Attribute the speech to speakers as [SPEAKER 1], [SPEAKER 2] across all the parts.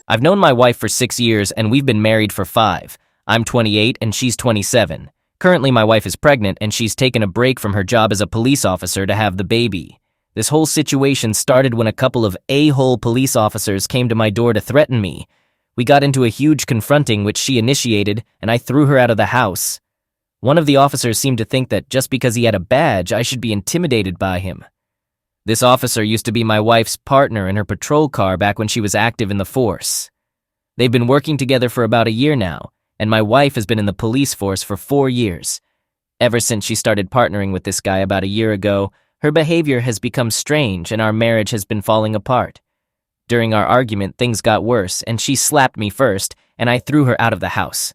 [SPEAKER 1] I've known my wife for 6 years and we've been married for 5. I'm 28 and she's 27. Currently, my wife is pregnant and she's taken a break from her job as a police officer to have the baby. This whole situation started when a couple of a-hole police officers came to my door to threaten me. We got into a huge confronting which she initiated, and I threw her out of the house. One of the officers seemed to think that just because he had a badge, I should be intimidated by him. This officer used to be my wife's partner in her patrol car back when she was active in the force. They've been working together for about a year now, and my wife has been in the police force for 4 years. Ever since she started partnering with this guy about a year ago, her behavior has become strange and our marriage has been falling apart. During our argument, things got worse, and she slapped me first, and I threw her out of the house.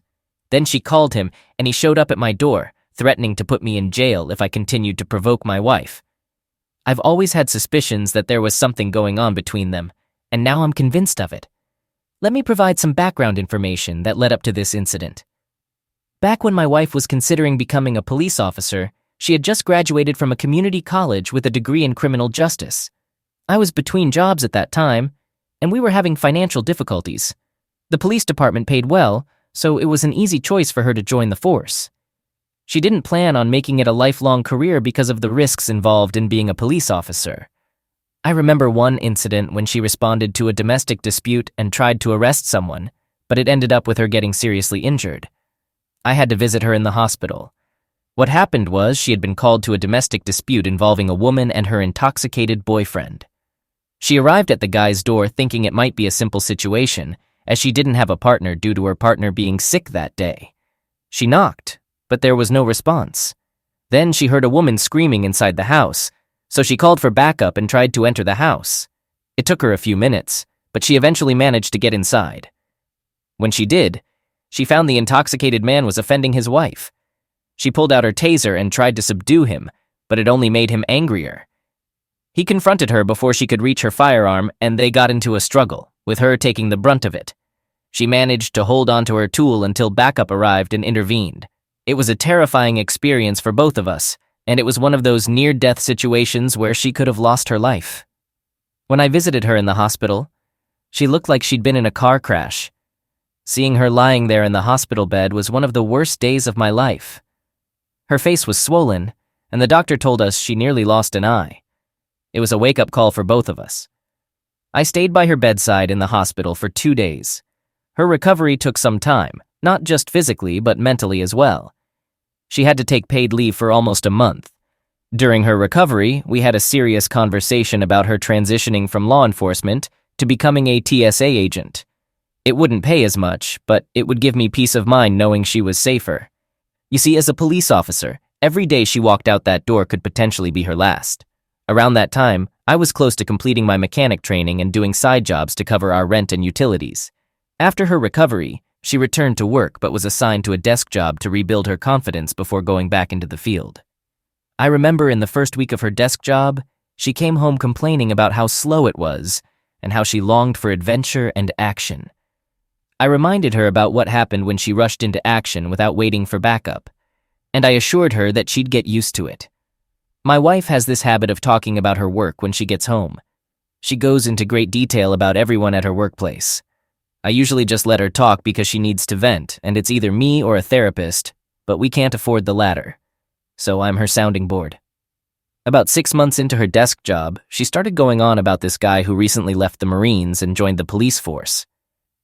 [SPEAKER 1] Then she called him, and he showed up at my door, threatening to put me in jail if I continued to provoke my wife. I've always had suspicions that there was something going on between them, and now I'm convinced of it. Let me provide some background information that led up to this incident. Back when my wife was considering becoming a police officer, she had just graduated from a community college with a degree in criminal justice. I was between jobs at that time, and we were having financial difficulties. The police department paid well, so it was an easy choice for her to join the force. She didn't plan on making it a lifelong career because of the risks involved in being a police officer. I remember one incident when she responded to a domestic dispute and tried to arrest someone, but it ended up with her getting seriously injured. I had to visit her in the hospital. What happened was she had been called to a domestic dispute involving a woman and her intoxicated boyfriend. She arrived at the guy's door thinking it might be a simple situation, as she didn't have a partner due to her partner being sick that day. She knocked, but there was no response. Then she heard a woman screaming inside the house, so she called for backup and tried to enter the house. It took her a few minutes, but she eventually managed to get inside. When she did, she found the intoxicated man was offending his wife. She pulled out her taser and tried to subdue him, but it only made him angrier. He confronted her before she could reach her firearm, and they got into a struggle, with her taking the brunt of it. She managed to hold onto her tool until backup arrived and intervened. It was a terrifying experience for both of us, and it was one of those near-death situations where she could have lost her life. When I visited her in the hospital, she looked like she'd been in a car crash. Seeing her lying there in the hospital bed was one of the worst days of my life. Her face was swollen, and the doctor told us she nearly lost an eye. It was a wake-up call for both of us. I stayed by her bedside in the hospital for 2 days. Her recovery took some time, not just physically but mentally as well. She had to take paid leave for almost a month. During her recovery, we had a serious conversation about her transitioning from law enforcement to becoming a TSA agent. It wouldn't pay as much, but it would give me peace of mind knowing she was safer. You see, as a police officer, every day she walked out that door could potentially be her last. Around that time, I was close to completing my mechanic training and doing side jobs to cover our rent and utilities. After her recovery, she returned to work but was assigned to a desk job to rebuild her confidence before going back into the field. I remember in the first week of her desk job, she came home complaining about how slow it was and how she longed for adventure and action. I reminded her about what happened when she rushed into action without waiting for backup, and I assured her that she'd get used to it. My wife has this habit of talking about her work when she gets home. She goes into great detail about everyone at her workplace. I usually just let her talk because she needs to vent, and it's either me or a therapist, but we can't afford the latter. So I'm her sounding board. About 6 months into her desk job, she started going on about this guy who recently left the Marines and joined the police force.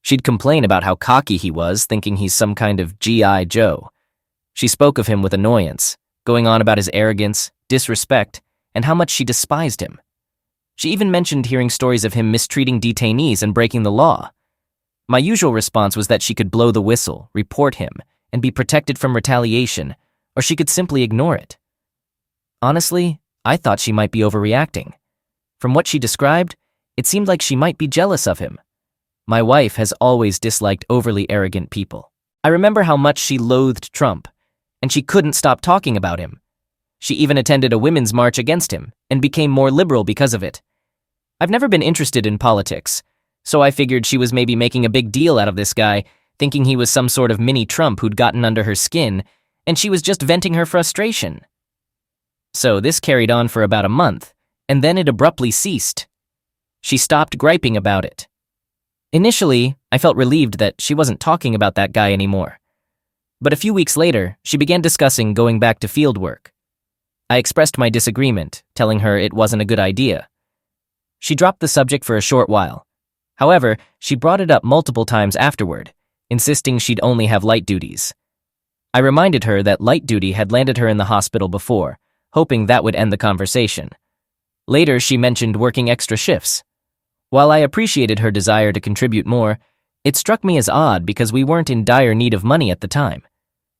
[SPEAKER 1] She'd complain about how cocky he was, thinking he's some kind of G.I. Joe. She spoke of him with annoyance, going on about his arrogance, disrespect, and how much she despised him. She even mentioned hearing stories of him mistreating detainees and breaking the law. My usual response was that she could blow the whistle, report him, and be protected from retaliation, or she could simply ignore it. Honestly, I thought she might be overreacting. From what she described, it seemed like she might be jealous of him. My wife has always disliked overly arrogant people. I remember how much she loathed Trump, and she couldn't stop talking about him. She even attended a women's march against him and became more liberal because of it. I've never been interested in politics, so I figured she was maybe making a big deal out of this guy, thinking he was some sort of mini Trump who'd gotten under her skin, and she was just venting her frustration. So this carried on for about a month, and then it abruptly ceased. She stopped griping about it. Initially, I felt relieved that she wasn't talking about that guy anymore. But a few weeks later, she began discussing going back to field work. I expressed my disagreement, telling her it wasn't a good idea. She dropped the subject for a short while. However, she brought it up multiple times afterward, insisting she'd only have light duties. I reminded her that light duty had landed her in the hospital before, hoping that would end the conversation. Later, she mentioned working extra shifts. While I appreciated her desire to contribute more, it struck me as odd because we weren't in dire need of money at the time.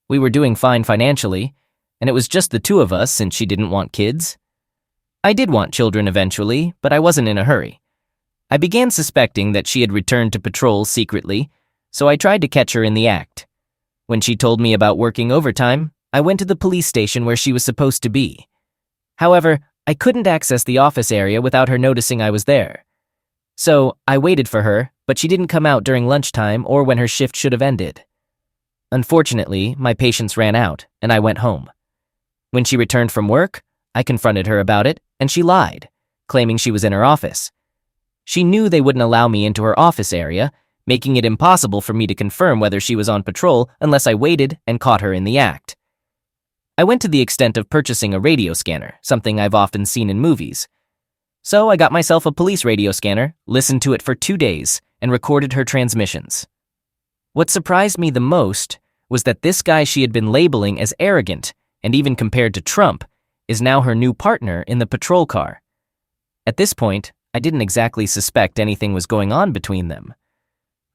[SPEAKER 1] We were doing fine financially, and it was just the two of us since she didn't want kids. I did want children eventually, but I wasn't in a hurry. I began suspecting that she had returned to patrol secretly, so I tried to catch her in the act. When she told me about working overtime, I went to the police station where she was supposed to be. However, I couldn't access the office area without her noticing I was there. So I waited for her, but she didn't come out during lunchtime or when her shift should have ended. Unfortunately, my patience ran out, and I went home. When she returned from work, I confronted her about it, and she lied, claiming she was in her office. She knew they wouldn't allow me into her office area, making it impossible for me to confirm whether she was on patrol unless I waited and caught her in the act. I went to the extent of purchasing a radio scanner, something I've often seen in movies. So I got myself a police radio scanner, listened to it for 2 days, and recorded her transmissions. What surprised me the most was that this guy she had been labeling as arrogant, and even compared to Trump, is now her new partner in the patrol car. At this point, I didn't exactly suspect anything was going on between them.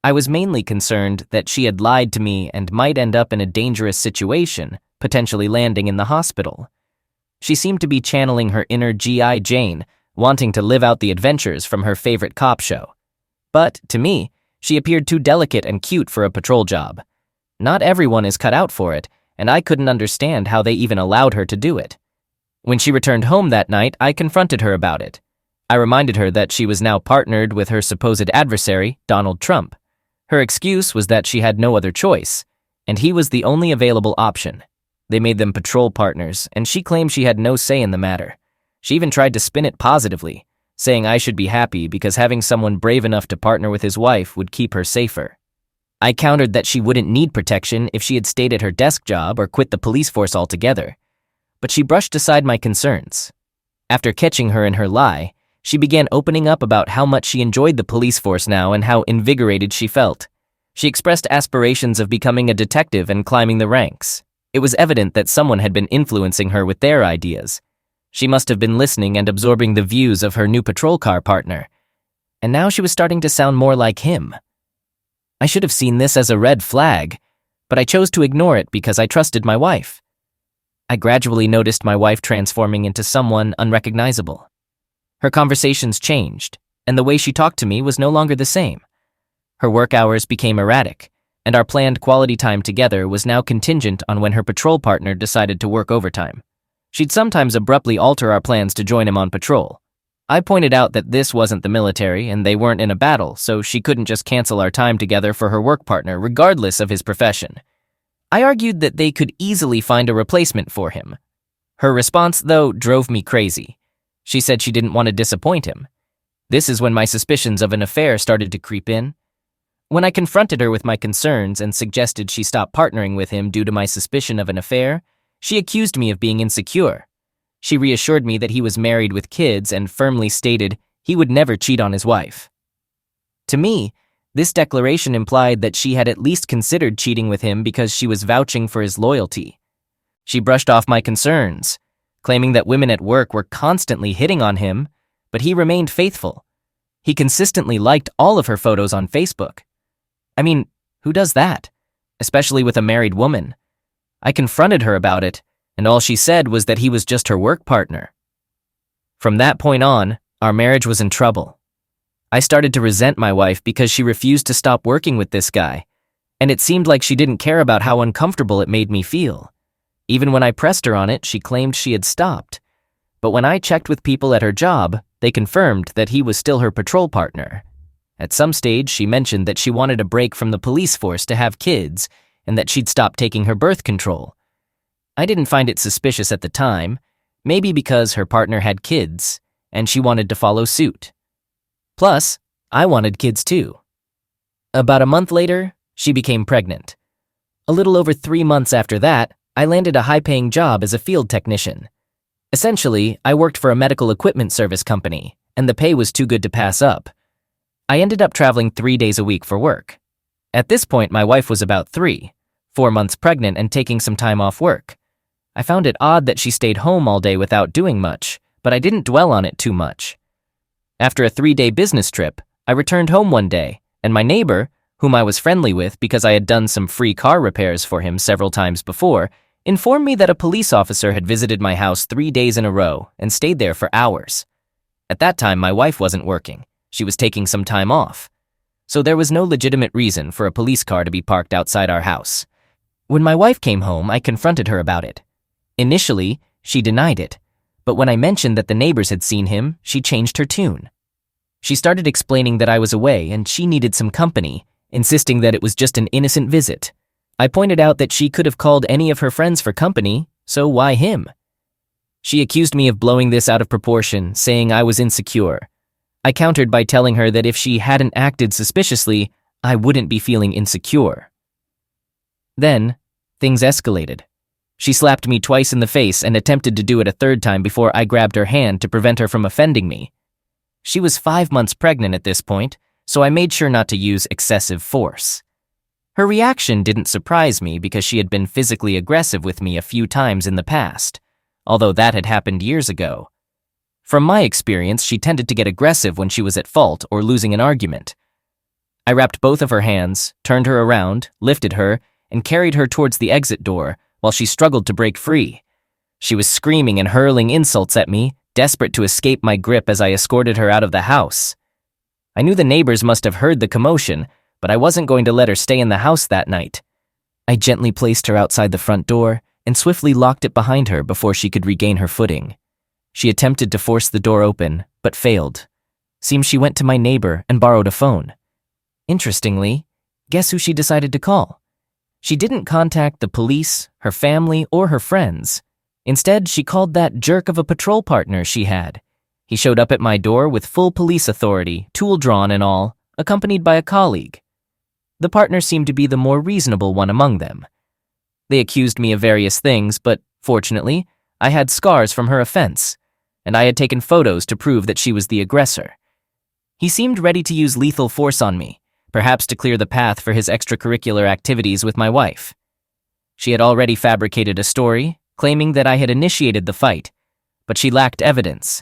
[SPEAKER 1] I was mainly concerned that she had lied to me and might end up in a dangerous situation, potentially landing in the hospital. She seemed to be channeling her inner G.I. Jane, wanting to live out the adventures from her favorite cop show. But, to me, she appeared too delicate and cute for a patrol job. Not everyone is cut out for it, and I couldn't understand how they even allowed her to do it. When she returned home that night, I confronted her about it. I reminded her that she was now partnered with her supposed adversary, Donald Trump. Her excuse was that she had no other choice, and he was the only available option. They made them patrol partners, and she claimed she had no say in the matter. She even tried to spin it positively, saying I should be happy because having someone brave enough to partner with his wife would keep her safer. I countered that she wouldn't need protection if she had stayed at her desk job or quit the police force altogether. But she brushed aside my concerns. After catching her in her lie, she began opening up about how much she enjoyed the police force now and how invigorated she felt. She expressed aspirations of becoming a detective and climbing the ranks. It was evident that someone had been influencing her with their ideas. She must have been listening and absorbing the views of her new patrol car partner. And now she was starting to sound more like him. I should have seen this as a red flag, but I chose to ignore it because I trusted my wife. I gradually noticed my wife transforming into someone unrecognizable. Her conversations changed, and the way she talked to me was no longer the same. Her work hours became erratic, and our planned quality time together was now contingent on when her patrol partner decided to work overtime. She'd sometimes abruptly alter our plans to join him on patrol. I pointed out that this wasn't the military and they weren't in a battle, so she couldn't just cancel our time together for her work partner regardless of his profession. I argued that they could easily find a replacement for him. Her response, though, drove me crazy. She said she didn't want to disappoint him. This is when my suspicions of an affair started to creep in. When I confronted her with my concerns and suggested she stop partnering with him due to my suspicion of an affair, she accused me of being insecure. She reassured me that he was married with kids and firmly stated he would never cheat on his wife. To me, this declaration implied that she had at least considered cheating with him because she was vouching for his loyalty. She brushed off my concerns, claiming that women at work were constantly hitting on him, but he remained faithful. He consistently liked all of her photos on Facebook. I mean, who does that? Especially with a married woman. I confronted her about it, and all she said was that he was just her work partner. From that point on, our marriage was in trouble. I started to resent my wife because she refused to stop working with this guy, and it seemed like she didn't care about how uncomfortable it made me feel. Even when I pressed her on it, she claimed she had stopped. But when I checked with people at her job, they confirmed that he was still her patrol partner. At some stage, she mentioned that she wanted a break from the police force to have kids, and that she'd stop taking her birth control. I didn't find it suspicious at the time, maybe because her partner had kids, and she wanted to follow suit. Plus, I wanted kids too. About a month later, she became pregnant. A little over 3 months after that, I landed a high-paying job as a field technician. Essentially, I worked for a medical equipment service company, and the pay was too good to pass up. I ended up traveling 3 days a week for work. At this point, my wife was about 4 months pregnant and taking some time off work. I found it odd that she stayed home all day without doing much, but I didn't dwell on it too much. After a 3-day business trip, I returned home one day, and my neighbor, whom I was friendly with because I had done some free car repairs for him several times before, informed me that a police officer had visited my house 3 days in a row and stayed there for hours. At that time, my wife wasn't working. She was taking some time off. So there was no legitimate reason for a police car to be parked outside our house. When my wife came home, I confronted her about it. Initially, she denied it, but when I mentioned that the neighbors had seen him, she changed her tune. She started explaining that I was away and she needed some company, insisting that it was just an innocent visit. I pointed out that she could have called any of her friends for company, so why him? She accused me of blowing this out of proportion, saying I was insecure. I countered by telling her that if she hadn't acted suspiciously, I wouldn't be feeling insecure. Then, things escalated. She slapped me twice in the face and attempted to do it a third time before I grabbed her hand to prevent her from offending me. She was 5 months pregnant at this point, so I made sure not to use excessive force. Her reaction didn't surprise me because she had been physically aggressive with me a few times in the past, although that had happened years ago. From my experience, she tended to get aggressive when she was at fault or losing an argument. I wrapped both of her hands, turned her around, lifted her, and carried her towards the exit door while she struggled to break free. She was screaming and hurling insults at me, desperate to escape my grip as I escorted her out of the house. I knew the neighbors must have heard the commotion, but I wasn't going to let her stay in the house that night. I gently placed her outside the front door and swiftly locked it behind her before she could regain her footing. She attempted to force the door open, but failed. Seems she went to my neighbor and borrowed a phone. Interestingly, guess who she decided to call? She didn't contact the police, her family, or her friends. Instead, she called that jerk of a patrol partner she had. He showed up at my door with full police authority, tool drawn and all, accompanied by a colleague. The partner seemed to be the more reasonable one among them. They accused me of various things, but fortunately, I had scars from her offense, and I had taken photos to prove that she was the aggressor. He seemed ready to use lethal force on me, perhaps to clear the path for his extracurricular activities with my wife. She had already fabricated a story, claiming that I had initiated the fight, but she lacked evidence.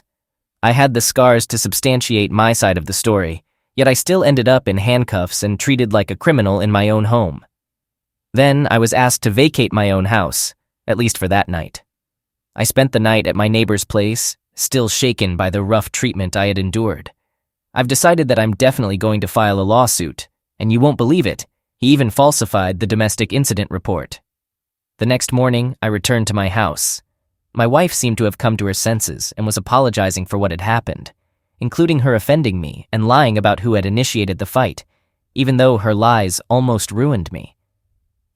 [SPEAKER 1] I had the scars to substantiate my side of the story, yet I still ended up in handcuffs and treated like a criminal in my own home. Then I was asked to vacate my own house, at least for that night. I spent the night at my neighbor's place, still shaken by the rough treatment I had endured. I've decided that I'm definitely going to file a lawsuit, and you won't believe it, he even falsified the domestic incident report. The next morning, I returned to my house. My wife seemed to have come to her senses and was apologizing for what had happened, including her offending me and lying about who had initiated the fight, even though her lies almost ruined me.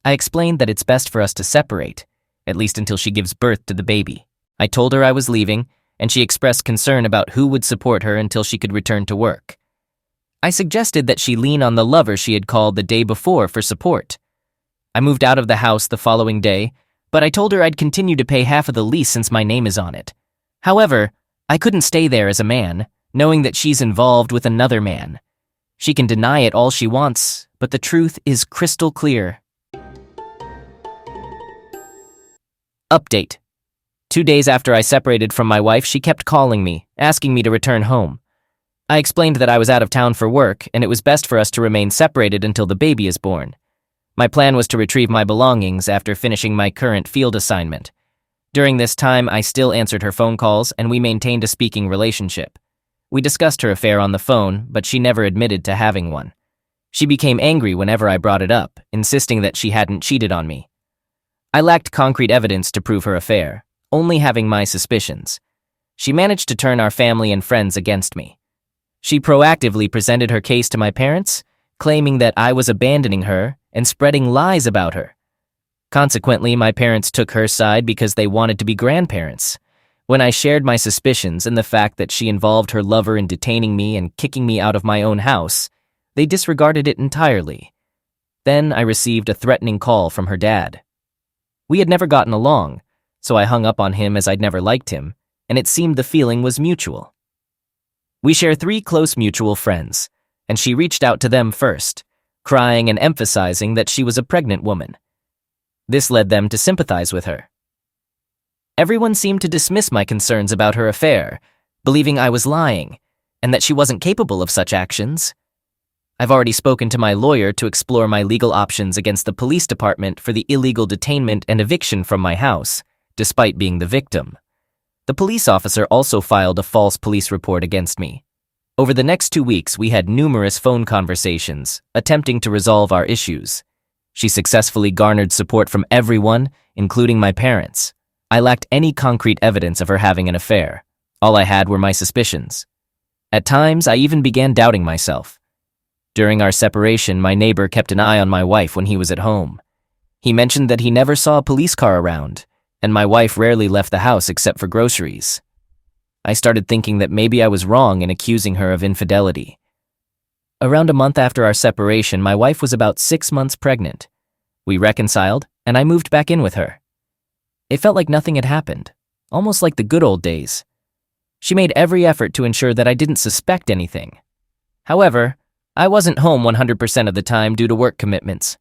[SPEAKER 1] I explained that it's best for us to separate, at least until she gives birth to the baby. I told her I was leaving, and she expressed concern about who would support her until she could return to work. I suggested that she lean on the lover she had called the day before for support. I moved out of the house the following day, but I told her I'd continue to pay half of the lease since my name is on it. However, I couldn't stay there as a man, knowing that she's involved with another man. She can deny it all she wants, but the truth is crystal clear. Update. 2 days after I separated from my wife, she kept calling me, asking me to return home. I explained that I was out of town for work, and it was best for us to remain separated until the baby is born. My plan was to retrieve my belongings after finishing my current field assignment. During this time, I still answered her phone calls, and we maintained a speaking relationship. We discussed her affair on the phone, but she never admitted to having one. She became angry whenever I brought it up, insisting that she hadn't cheated on me. I lacked concrete evidence to prove her affair, only having my suspicions. She managed to turn our family and friends against me. She proactively presented her case to my parents, claiming that I was abandoning her and spreading lies about her. Consequently, my parents took her side because they wanted to be grandparents. When I shared my suspicions and the fact that she involved her lover in detaining me and kicking me out of my own house, They disregarded it entirely. Then I received a threatening call from her dad. We had never gotten along, so I hung up on him as I'd never liked him, and it seemed the feeling was mutual. We share 3 close mutual friends, and she reached out to them first, crying and emphasizing that she was a pregnant woman. This led them to sympathize with her. Everyone seemed to dismiss my concerns about her affair, believing I was lying, and that she wasn't capable of such actions. I've already spoken to my lawyer to explore my legal options against the police department for the illegal detainment and eviction from my house, despite being the victim. The police officer also filed a false police report against me. Over the next 2 weeks, we had numerous phone conversations, attempting to resolve our issues. She successfully garnered support from everyone, including my parents. I lacked any concrete evidence of her having an affair. All I had were my suspicions. At times, I even began doubting myself. During our separation, my neighbor kept an eye on my wife when he was at home. He mentioned that he never saw a police car around, and my wife rarely left the house except for groceries. I started thinking that maybe I was wrong in accusing her of infidelity. Around a month after our separation, my wife was about 6 months pregnant. We reconciled, and I moved back in with her. It felt like nothing had happened, almost like the good old days. She made every effort to ensure that I didn't suspect anything. However, I wasn't home 100% of the time due to work commitments.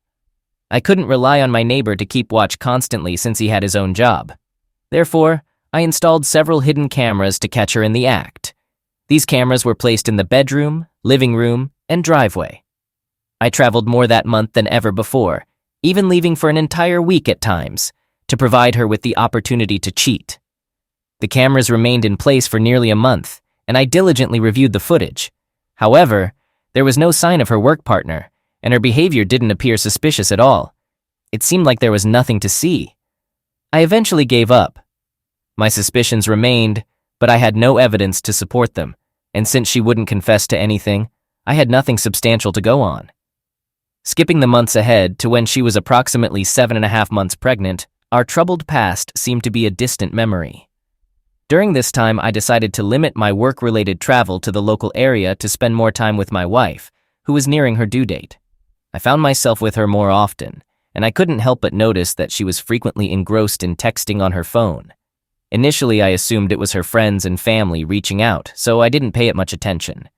[SPEAKER 1] I couldn't rely on my neighbor to keep watch constantly since he had his own job. Therefore, I installed several hidden cameras to catch her in the act. These cameras were placed in the bedroom, living room, and driveway. I traveled more that month than ever before, even leaving for an entire week at times, to provide her with the opportunity to cheat. The cameras remained in place for nearly a month, and I diligently reviewed the footage. However, there was no sign of her work partner, and her behavior didn't appear suspicious at all. It seemed like there was nothing to see. I eventually gave up. My suspicions remained, but I had no evidence to support them, and since she wouldn't confess to anything, I had nothing substantial to go on. Skipping the months ahead to when she was approximately 7.5 months pregnant, our troubled past seemed to be a distant memory. During this time, I decided to limit my work-related travel to the local area to spend more time with my wife, who was nearing her due date. I found myself with her more often, and I couldn't help but notice that she was frequently engrossed in texting on her phone. Initially, I assumed it was her friends and family reaching out, so I didn't pay it much attention.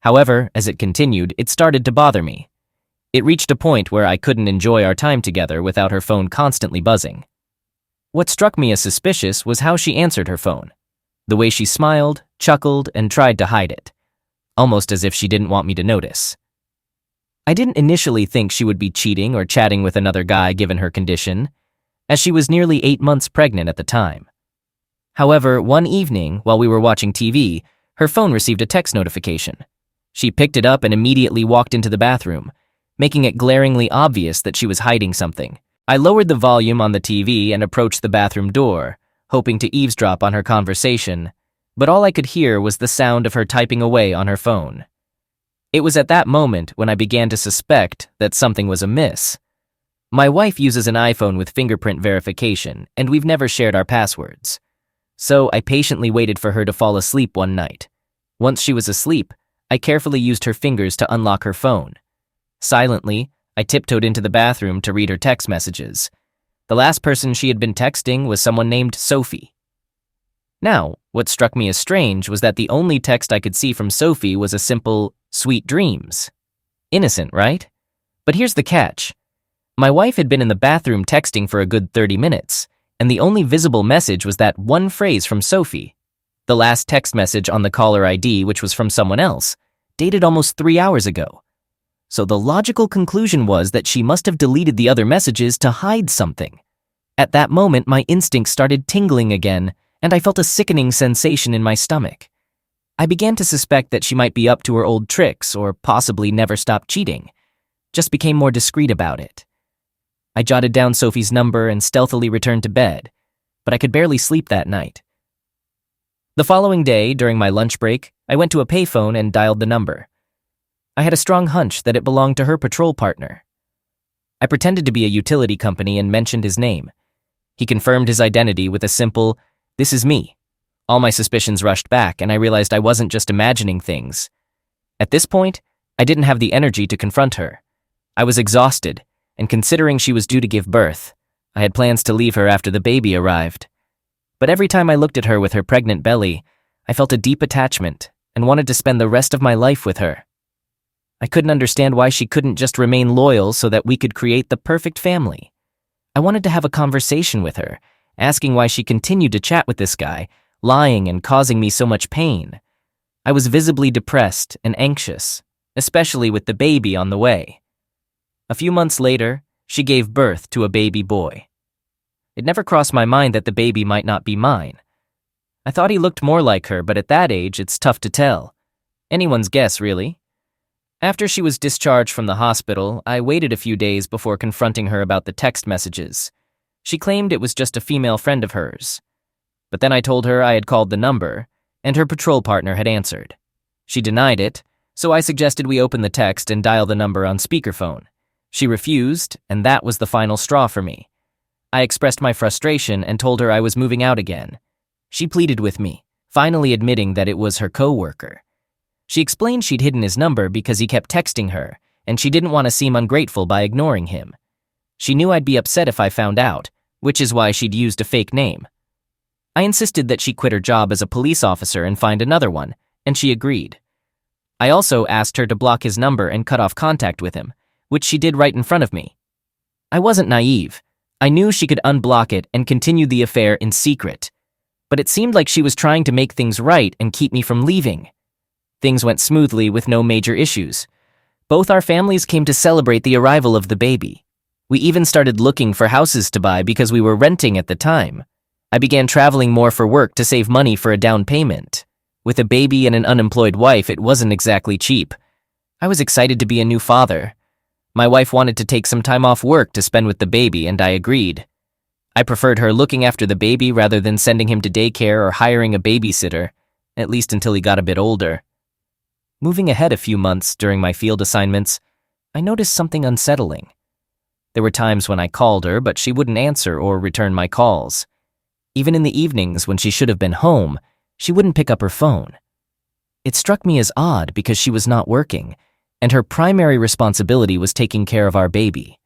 [SPEAKER 1] However, as it continued, it started to bother me. It reached a point where I couldn't enjoy our time together without her phone constantly buzzing. What struck me as suspicious was how she answered her phone. The way she smiled, chuckled, and tried to hide it, almost as if she didn't want me to notice. I didn't initially think she would be cheating or chatting with another guy given her condition, as she was nearly 8 months pregnant at the time. However, one evening, while we were watching TV, her phone received a text notification. She picked it up and immediately walked into the bathroom, making it glaringly obvious that she was hiding something. I lowered the volume on the TV and approached the bathroom door, hoping to eavesdrop on her conversation, but all I could hear was the sound of her typing away on her phone. It was at that moment when I began to suspect that something was amiss. My wife uses an iPhone with fingerprint verification, and we've never shared our passwords. So I patiently waited for her to fall asleep one night. Once she was asleep, I carefully used her fingers to unlock her phone. Silently, I tiptoed into the bathroom to read her text messages. The last person she had been texting was someone named Sophie. Now, what struck me as strange was that the only text I could see from Sophie was a simple, "Sweet dreams." Innocent, right? But here's the catch. My wife had been in the bathroom texting for a good 30 minutes, and the only visible message was that one phrase from Sophie. The last text message on the caller ID, which was from someone else, dated almost 3 hours ago. So the logical conclusion was that she must have deleted the other messages to hide something. At that moment, my instincts started tingling again, and I felt a sickening sensation in my stomach. I began to suspect that she might be up to her old tricks or possibly never stopped cheating. Just became more discreet about it. I jotted down Sophie's number and stealthily returned to bed, but I could barely sleep that night. The following day, during my lunch break, I went to a payphone and dialed the number. I had a strong hunch that it belonged to her patrol partner. I pretended to be a utility company and mentioned his name. He confirmed his identity with a simple, "This is me." All my suspicions rushed back, and I realized I wasn't just imagining things. At this point, I didn't have the energy to confront her. I was exhausted, and considering she was due to give birth, I had plans to leave her after the baby arrived. But every time I looked at her with her pregnant belly, I felt a deep attachment and wanted to spend the rest of my life with her. I couldn't understand why she couldn't just remain loyal so that we could create the perfect family. I wanted to have a conversation with her, asking why she continued to chat with this guy, lying and causing me so much pain. I was visibly depressed and anxious, especially with the baby on the way. A few months later, she gave birth to a baby boy. It never crossed my mind that the baby might not be mine. I thought he looked more like her, but at that age, it's tough to tell. Anyone's guess, really. After she was discharged from the hospital, I waited a few days before confronting her about the text messages. She claimed it was just a female friend of hers. But then I told her I had called the number, and her patrol partner had answered. She denied it, so I suggested we open the text and dial the number on speakerphone. She refused, and that was the final straw for me. I expressed my frustration and told her I was moving out again. She pleaded with me, finally admitting that it was her co-worker. She explained she'd hidden his number because he kept texting her, and she didn't want to seem ungrateful by ignoring him. She knew I'd be upset if I found out, which is why she'd used a fake name. I insisted that she quit her job as a police officer and find another one, and she agreed. I also asked her to block his number and cut off contact with him, which she did right in front of me. I wasn't naive. I knew she could unblock it and continue the affair in secret. But it seemed like she was trying to make things right and keep me from leaving. Things went smoothly with no major issues. Both our families came to celebrate the arrival of the baby. We even started looking for houses to buy because we were renting at the time. I began traveling more for work to save money for a down payment. With a baby and an unemployed wife, it wasn't exactly cheap. I was excited to be a new father. My wife wanted to take some time off work to spend with the baby, and I agreed. I preferred her looking after the baby rather than sending him to daycare or hiring a babysitter, at least until he got a bit older. Moving ahead a few months during my field assignments, I noticed something unsettling. There were times when I called her, but she wouldn't answer or return my calls. Even in the evenings when she should have been home, she wouldn't pick up her phone. It struck me as odd because she was not working, and her primary responsibility was taking care of our baby.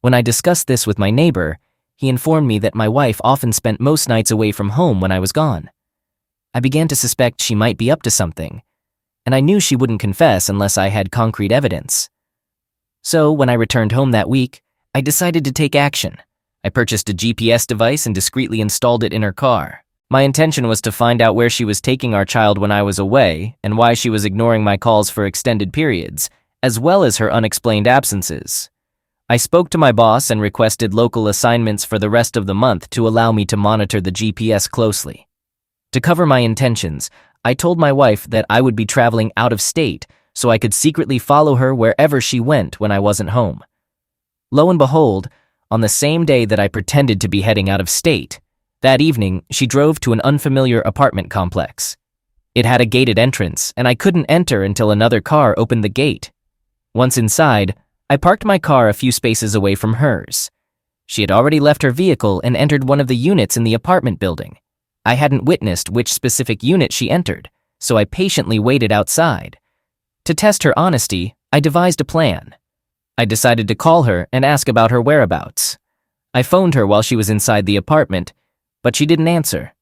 [SPEAKER 1] When I discussed this with my neighbor, he informed me that my wife often spent most nights away from home when I was gone. I began to suspect she might be up to something, and I knew she wouldn't confess unless I had concrete evidence. So, when I returned home that week, I decided to take action. I purchased a GPS device and discreetly installed it in her car. My intention was to find out where she was taking our child when I was away and why she was ignoring my calls for extended periods, as well as her unexplained absences. I spoke to my boss and requested local assignments for the rest of the month to allow me to monitor the GPS closely. To cover my intentions, I told my wife that I would be traveling out of state so I could secretly follow her wherever she went when I wasn't home. Lo and behold, on the same day that I pretended to be heading out of state, that evening she drove to an unfamiliar apartment complex. It had a gated entrance, and I couldn't enter until another car opened the gate. Once inside, I parked my car a few spaces away from hers. She had already left her vehicle and entered one of the units in the apartment building. I hadn't witnessed which specific unit she entered, so I patiently waited outside. To test her honesty, I devised a plan. I decided to call her and ask about her whereabouts. I phoned her while she was inside the apartment, but she didn't answer.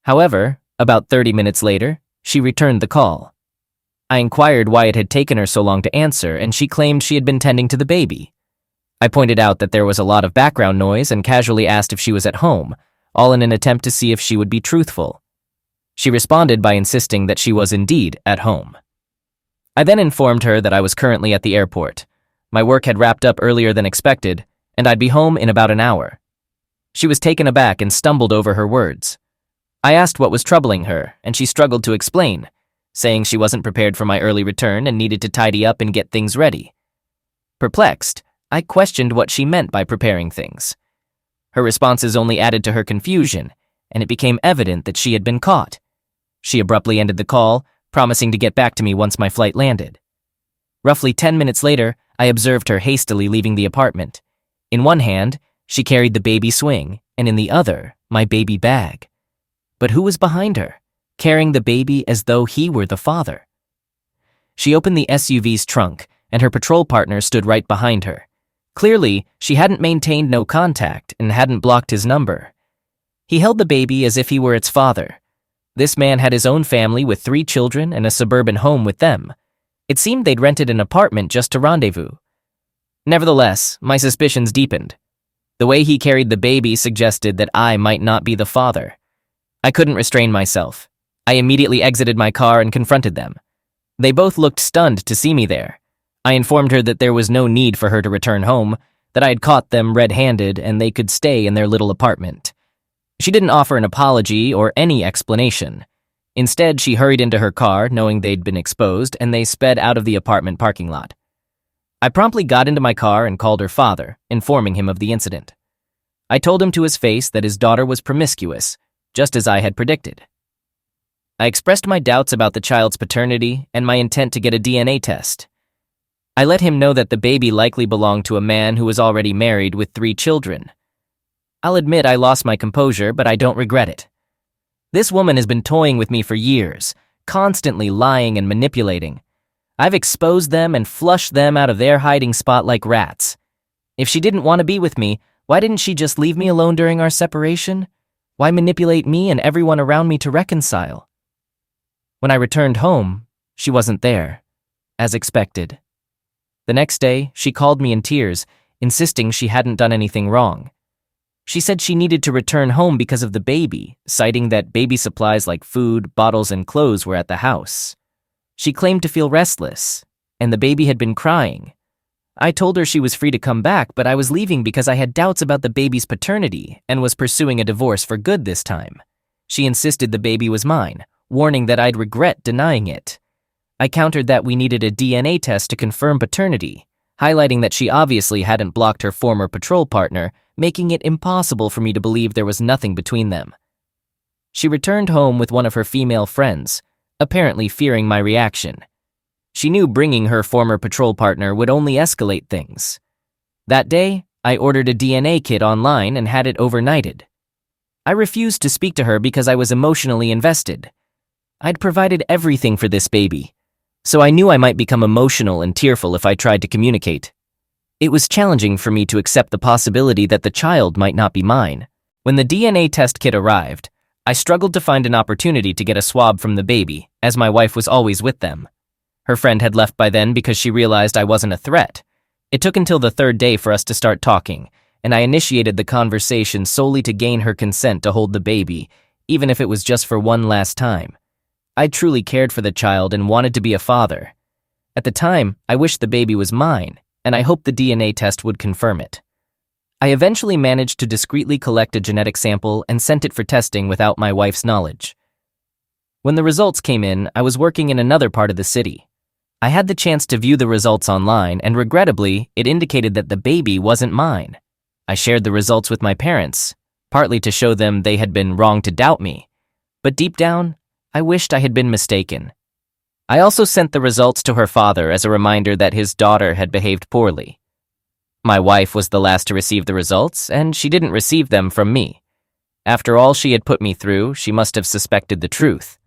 [SPEAKER 1] However, about 30 minutes later, she returned the call. I inquired why it had taken her so long to answer, and she claimed she had been tending to the baby. I pointed out that there was a lot of background noise and casually asked if she was at home, all in an attempt to see if she would be truthful. She responded by insisting that she was indeed at home. I then informed her that I was currently at the airport. My work had wrapped up earlier than expected, and I'd be home in about an hour. She was taken aback and stumbled over her words. I asked what was troubling her, and she struggled to explain, saying she wasn't prepared for my early return and needed to tidy up and get things ready. Perplexed, I questioned what she meant by preparing things. Her responses only added to her confusion, and it became evident that she had been caught. She abruptly ended the call, promising to get back to me once my flight landed. Roughly 10 minutes later, I observed her hastily leaving the apartment. In one hand, she carried the baby swing, and in the other, my baby bag. But who was behind her, carrying the baby as though he were the father? She opened the SUV's trunk, and her patrol partner stood right behind her. Clearly, she hadn't maintained no contact and hadn't blocked his number. He held the baby as if he were its father. This man had his own family with 3 children and a suburban home with them. It seemed they'd rented an apartment just to rendezvous. Nevertheless, my suspicions deepened. The way he carried the baby suggested that I might not be the father. I couldn't restrain myself. I immediately exited my car and confronted them. They both looked stunned to see me there. I informed her that there was no need for her to return home, that I had caught them red-handed and they could stay in their little apartment. She didn't offer an apology or any explanation. Instead, she hurried into her car, knowing they'd been exposed, and they sped out of the apartment parking lot. I promptly got into my car and called her father, informing him of the incident. I told him to his face that his daughter was promiscuous, just as I had predicted. I expressed my doubts about the child's paternity and my intent to get a DNA test. I let him know that the baby likely belonged to a man who was already married with 3 children. I'll admit I lost my composure, but I don't regret it. This woman has been toying with me for years, constantly lying and manipulating. I've exposed them and flushed them out of their hiding spot like rats. If she didn't want to be with me, why didn't she just leave me alone during our separation? Why manipulate me and everyone around me to reconcile? When I returned home, she wasn't there, as expected. The next day, she called me in tears, insisting she hadn't done anything wrong. She said she needed to return home because of the baby, citing that baby supplies like food, bottles, and clothes were at the house. She claimed to feel restless, and the baby had been crying. I told her she was free to come back, but I was leaving because I had doubts about the baby's paternity and was pursuing a divorce for good this time. She insisted the baby was mine, warning that I'd regret denying it. I countered that we needed a DNA test to confirm paternity, highlighting that she obviously hadn't blocked her former patrol partner, making it impossible for me to believe there was nothing between them. She returned home with one of her female friends, apparently fearing my reaction. She knew bringing her former patrol partner would only escalate things. That day, I ordered a DNA kit online and had it overnighted. I refused to speak to her because I was emotionally invested. I'd provided everything for this baby, so I knew I might become emotional and tearful if I tried to communicate. It was challenging for me to accept the possibility that the child might not be mine. When the DNA test kit arrived, I struggled to find an opportunity to get a swab from the baby, as my wife was always with them. Her friend had left by then because she realized I wasn't a threat. It took until the 3rd day for us to start talking, and I initiated the conversation solely to gain her consent to hold the baby, even if it was just for one last time. I truly cared for the child and wanted to be a father. At the time, I wished the baby was mine, and I hoped the DNA test would confirm it. I eventually managed to discreetly collect a genetic sample and sent it for testing without my wife's knowledge. When the results came in, I was working in another part of the city. I had the chance to view the results online, and regrettably, it indicated that the baby wasn't mine. I shared the results with my parents, partly to show them they had been wrong to doubt me, but deep down, I wished I had been mistaken. I also sent the results to her father as a reminder that his daughter had behaved poorly. My wife was the last to receive the results, and she didn't receive them from me. After all she had put me through, she must have suspected the truth.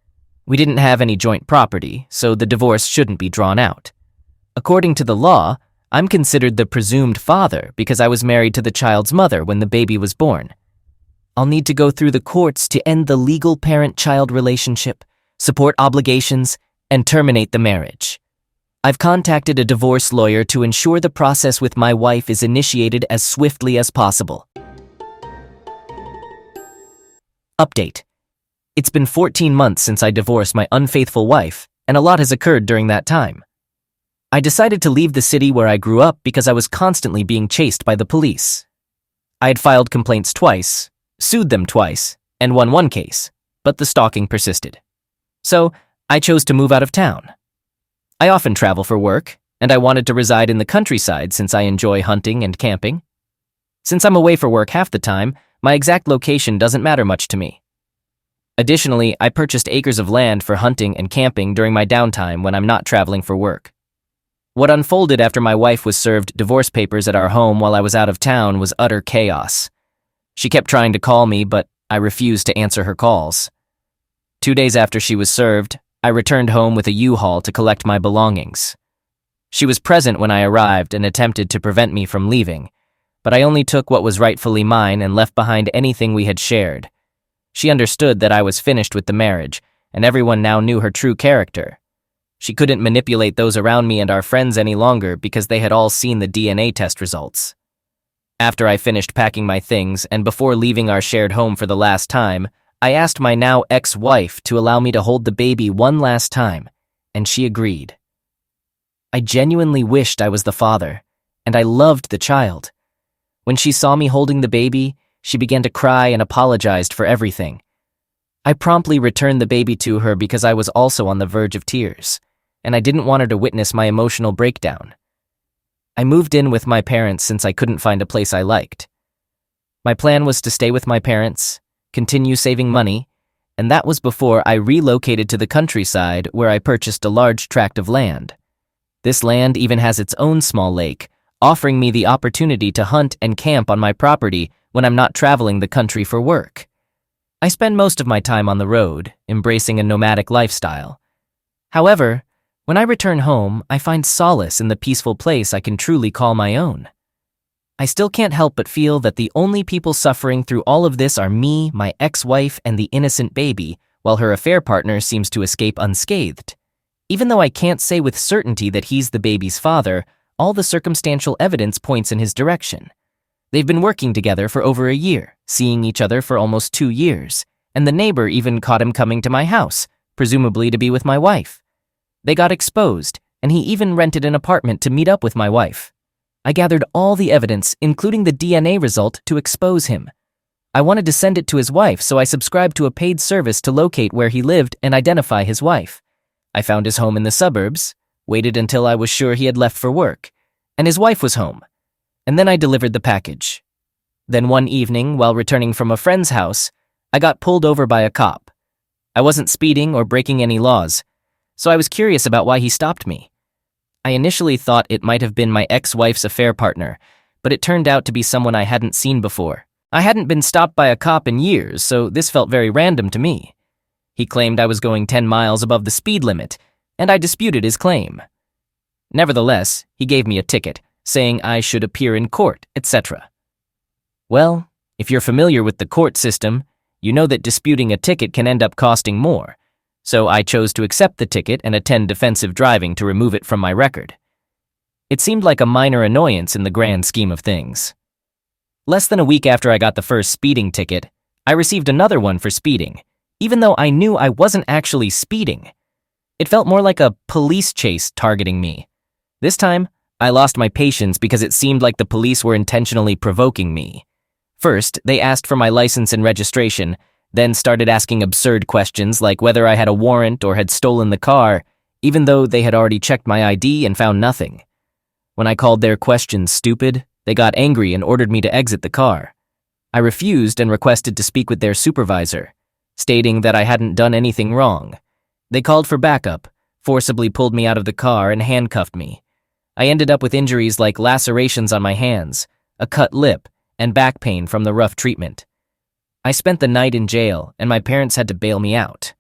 [SPEAKER 1] We didn't have any joint property, so the divorce shouldn't be drawn out. According to the law, I'm considered the presumed father because I was married to the child's mother when the baby was born. I'll need to go through the courts to end the legal parent-child relationship, support obligations, and terminate the marriage. I've contacted a divorce lawyer to ensure the process with my wife is initiated as swiftly as possible. Update. It's been 14 months since I divorced my unfaithful wife, and a lot has occurred during that time. I decided to leave the city where I grew up because I was constantly being chased by the police. I had filed complaints twice, sued them twice, and won one case, but the stalking persisted. So, I chose to move out of town. I often travel for work, and I wanted to reside in the countryside since I enjoy hunting and camping. Since I'm away for work half the time, my exact location doesn't matter much to me. Additionally, I purchased acres of land for hunting and camping during my downtime when I'm not traveling for work. What unfolded after my wife was served divorce papers at our home while I was out of town was utter chaos. She kept trying to call me, but I refused to answer her calls. 2 days after she was served, I returned home with a U-Haul to collect my belongings. She was present when I arrived and attempted to prevent me from leaving, but I only took what was rightfully mine and left behind anything we had shared. She understood that I was finished with the marriage, and everyone now knew her true character. She couldn't manipulate those around me and our friends any longer because they had all seen the DNA test results. After I finished packing my things and before leaving our shared home for the last time, I asked my now ex-wife to allow me to hold the baby one last time, and she agreed. I genuinely wished I was the father, and I loved the child. When she saw me holding the baby, she began to cry and apologized for everything. I promptly returned the baby to her because I was also on the verge of tears, and I didn't want her to witness my emotional breakdown. I moved in with my parents since I couldn't find a place I liked. My plan was to stay with my parents, continue saving money, and that was before I relocated to the countryside where I purchased a large tract of land. This land even has its own small lake, offering me the opportunity to hunt and camp on my property when I'm not traveling the country for work. I spend most of my time on the road, embracing a nomadic lifestyle. However, when I return home, I find solace in the peaceful place I can truly call my own. I still can't help but feel that the only people suffering through all of this are me, my ex-wife, and the innocent baby, while her affair partner seems to escape unscathed. Even though I can't say with certainty that he's the baby's father, all the circumstantial evidence points in his direction. They've been working together for over a year, seeing each other for almost 2 years, and the neighbor even caught him coming to my house, presumably to be with my wife. They got exposed, and he even rented an apartment to meet up with my wife. I gathered all the evidence, including the DNA result, to expose him. I wanted to send it to his wife, so I subscribed to a paid service to locate where he lived and identify his wife. I found his home in the suburbs, waited until I was sure he had left for work, and his wife was home. And then I delivered the package. Then one evening, while returning from a friend's house, I got pulled over by a cop. I wasn't speeding or breaking any laws, so I was curious about why he stopped me. I initially thought it might have been my ex-wife's affair partner, but it turned out to be someone I hadn't seen before. I hadn't been stopped by a cop in years, so this felt very random to me. He claimed I was going 10 miles above the speed limit, and I disputed his claim. Nevertheless, he gave me a ticket, saying I should appear in court, etc. Well, if you're familiar with the court system, you know that disputing a ticket can end up costing more, so I chose to accept the ticket and attend defensive driving to remove it from my record. It seemed like a minor annoyance in the grand scheme of things. Less than a week after I got the first speeding ticket, I received another one for speeding, even though I knew I wasn't actually speeding. It felt more like a police chase targeting me. This time, I lost my patience because it seemed like the police were intentionally provoking me. First, they asked for my license and registration, then started asking absurd questions like whether I had a warrant or had stolen the car, even though they had already checked my ID and found nothing. When I called their questions stupid, they got angry and ordered me to exit the car. I refused and requested to speak with their supervisor, stating that I hadn't done anything wrong. They called for backup, forcibly pulled me out of the car and handcuffed me. I ended up with injuries like lacerations on my hands, a cut lip, and back pain from the rough treatment. I spent the night in jail, and my parents had to bail me out.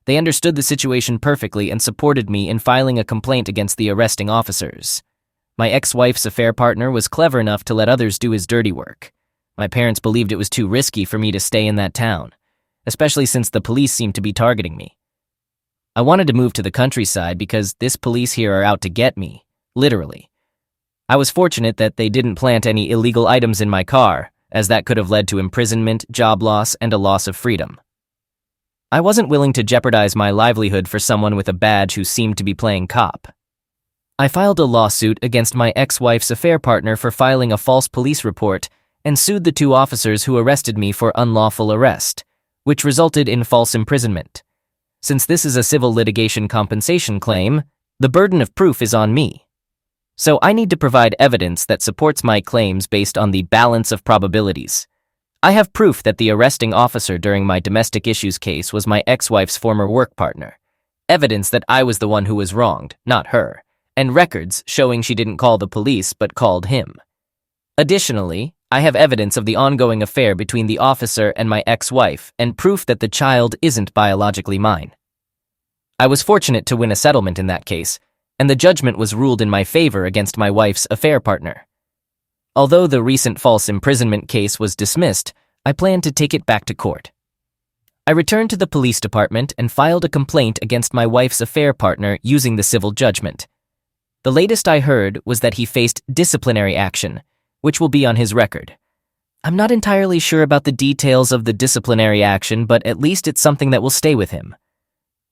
[SPEAKER 1] They understood the situation perfectly and supported me in filing a complaint against the arresting officers. My ex-wife's affair partner was clever enough to let others do his dirty work. My parents believed it was too risky for me to stay in that town, especially since the police seemed to be targeting me. I wanted to move to the countryside because this police here are out to get me, literally. I was fortunate that they didn't plant any illegal items in my car, as that could have led to imprisonment, job loss, and a loss of freedom. I wasn't willing to jeopardize my livelihood for someone with a badge who seemed to be playing cop. I filed a lawsuit against my ex-wife's affair partner for filing a false police report and sued the 2 officers who arrested me for unlawful arrest, which resulted in false imprisonment. Since this is a civil litigation compensation claim, the burden of proof is on me. So I need to provide evidence that supports my claims based on the balance of probabilities. I have proof that the arresting officer during my domestic issues case was my ex-wife's former work partner, evidence that I was the one who was wronged, not her, and records showing she didn't call the police but called him. Additionally, I have evidence of the ongoing affair between the officer and my ex-wife and proof that the child isn't biologically mine. I was fortunate to win a settlement in that case, and the judgment was ruled in my favor against my wife's affair partner. Although the recent false imprisonment case was dismissed, I planned to take it back to court. I returned to the police department and filed a complaint against my wife's affair partner using the civil judgment. The latest I heard was that he faced disciplinary action, which will be on his record. I'm not entirely sure about the details of the disciplinary action, but at least it's something that will stay with him.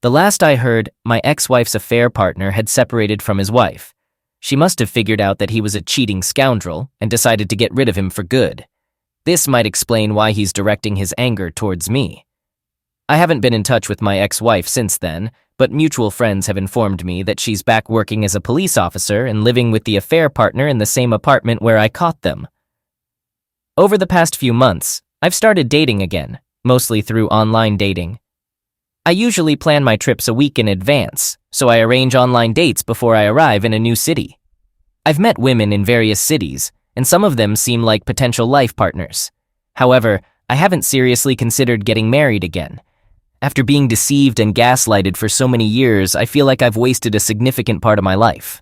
[SPEAKER 1] The last I heard, my ex-wife's affair partner had separated from his wife. She must have figured out that he was a cheating scoundrel and decided to get rid of him for good. This might explain why he's directing his anger towards me. I haven't been in touch with my ex-wife since then, but mutual friends have informed me that she's back working as a police officer and living with the affair partner in the same apartment where I caught them. Over the past few months, I've started dating again, mostly through online dating. I usually plan my trips a week in advance, so I arrange online dates before I arrive in a new city. I've met women in various cities, and some of them seem like potential life partners. However, I haven't seriously considered getting married again. After being deceived and gaslighted for so many years, I feel like I've wasted a significant part of my life.